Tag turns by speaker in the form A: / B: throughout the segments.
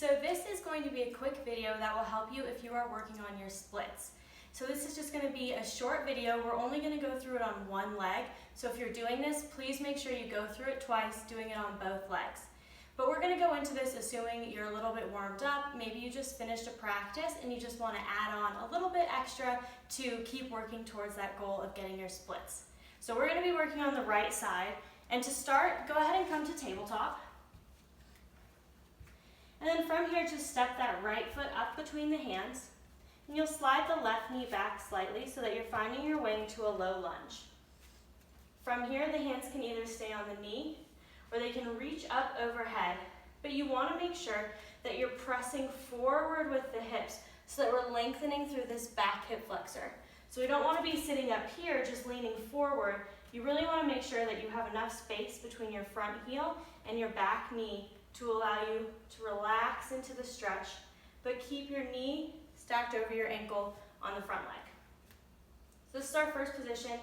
A: So this is going to be a quick video that will help you if you are working on your splits. So this is just going to be a short video. We're only going to go through it on one leg. So if you're doing this, please make sure you go through it twice, doing it on both legs. But we're going to go into this assuming you're a little bit warmed up. Maybe you just finished a practice and you just want to add on a little bit extra to keep working towards that goal of getting your splits. So we're going to be working on the right side. And to start, go ahead and come to tabletop. And then from here, just step that right foot up between the hands. And you'll slide the left knee back slightly so that you're finding your way into a low lunge. From here, the hands can either stay on the knee or they can reach up overhead. But you want to make sure that you're pressing forward with the hips so that we're lengthening through this back hip flexor. So we don't want to be sitting up here just leaning forward. You really want to make sure that you have enough space between your front heel and your back knee to allow you to relax into the stretch, but keep your knee stacked over your ankle on the front leg. So this is our first position.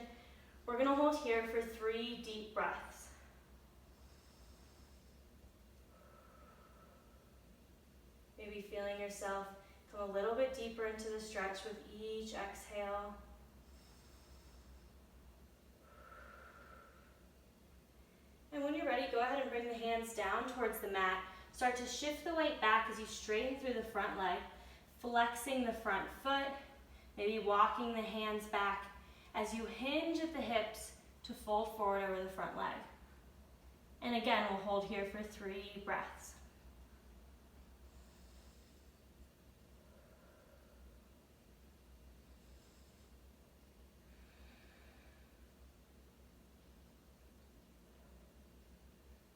A: We're going to hold here for 3 deep breaths. Maybe feeling yourself come a little bit deeper into the stretch with each exhale. And when you're ready, go ahead and bring the hands down towards the mat. Start to shift the weight back as you straighten through the front leg, flexing the front foot, maybe walking the hands back as you hinge at the hips to fold forward over the front leg. And again, we'll hold here for 3 breaths.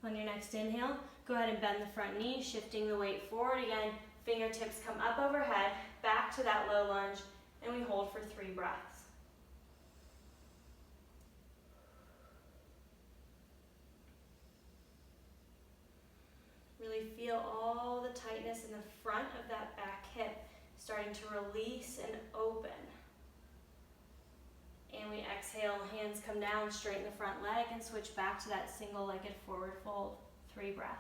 A: On your next inhale, go ahead and bend the front knee, shifting the weight forward. Again, fingertips come up overhead, back to that low lunge, and we hold for 3 breaths. Really feel all the tightness in the front of that back hip starting to release and open. And we exhale, hands come down, straighten the front leg, and switch back to that single-legged forward fold. 3 breaths.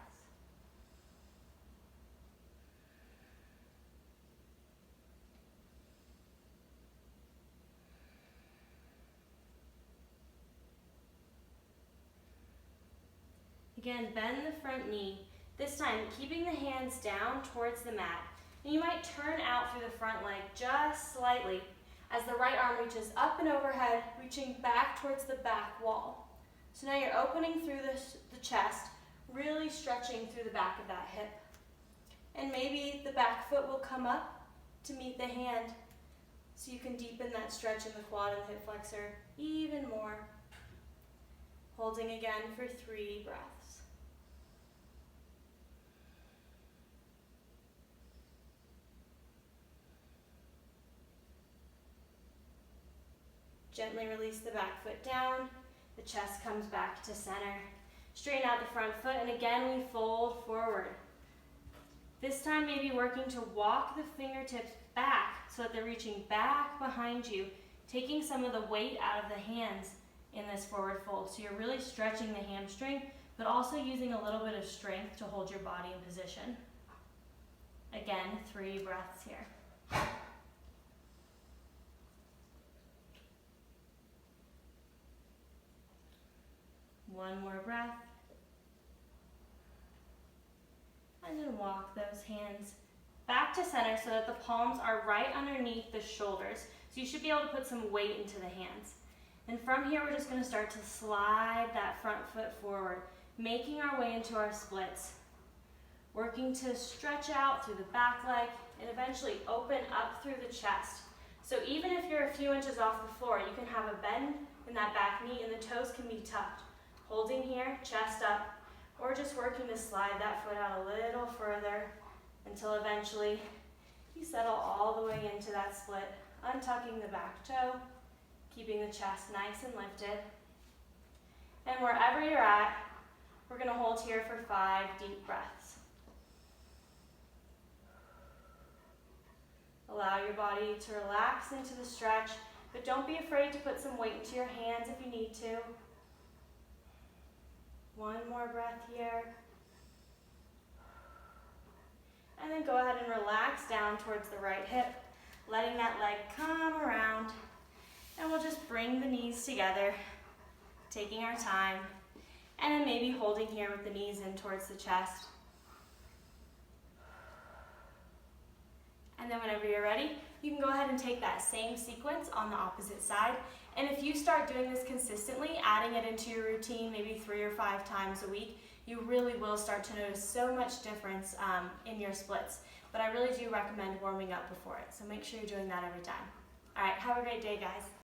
A: Again, bend the front knee. This time, keeping the hands down towards the mat. And you might turn out through the front leg just slightly as the right arm reaches up and overhead, reaching back towards the back wall. So now you're opening through the chest, really stretching through the back of that hip. And maybe the back foot will come up to meet the hand so you can deepen that stretch in the quad and hip flexor even more. Holding again for 3 breaths. Gently release the back foot down, the chest comes back to center. Straighten out the front foot, and again we fold forward. This time maybe working to walk the fingertips back so that they're reaching back behind you, taking some of the weight out of the hands in this forward fold. So you're really stretching the hamstring, but also using a little bit of strength to hold your body in position. Again, 3 breaths here. One more breath. And then walk those hands back to center so that the palms are right underneath the shoulders. So you should be able to put some weight into the hands. And from here, we're just going to start to slide that front foot forward, making our way into our splits. Working to stretch out through the back leg and eventually open up through the chest. So even if you're a few inches off the floor, you can have a bend in that back knee and the toes can be tucked. Holding here, chest up, or just working to slide that foot out a little further until eventually you settle all the way into that split, untucking the back toe, keeping the chest nice and lifted. And wherever you're at, we're going to hold here for 5 deep breaths. Allow your body to relax into the stretch, but don't be afraid to put some weight into your hands if you need to. One more breath here. And And then go ahead and relax down towards the right hip, letting that leg come around. And we'll just bring the knees together, taking our time, and then maybe holding here with the knees in towards the chest. And then whenever you're ready, you can go ahead and take that same sequence on the opposite side. And if you start doing this consistently, adding it into your routine, maybe 3 or 5 times a week, you really will start to notice so much difference in your splits. But I really do recommend warming up before it, so make sure you're doing that every time. All right, have a great day, guys.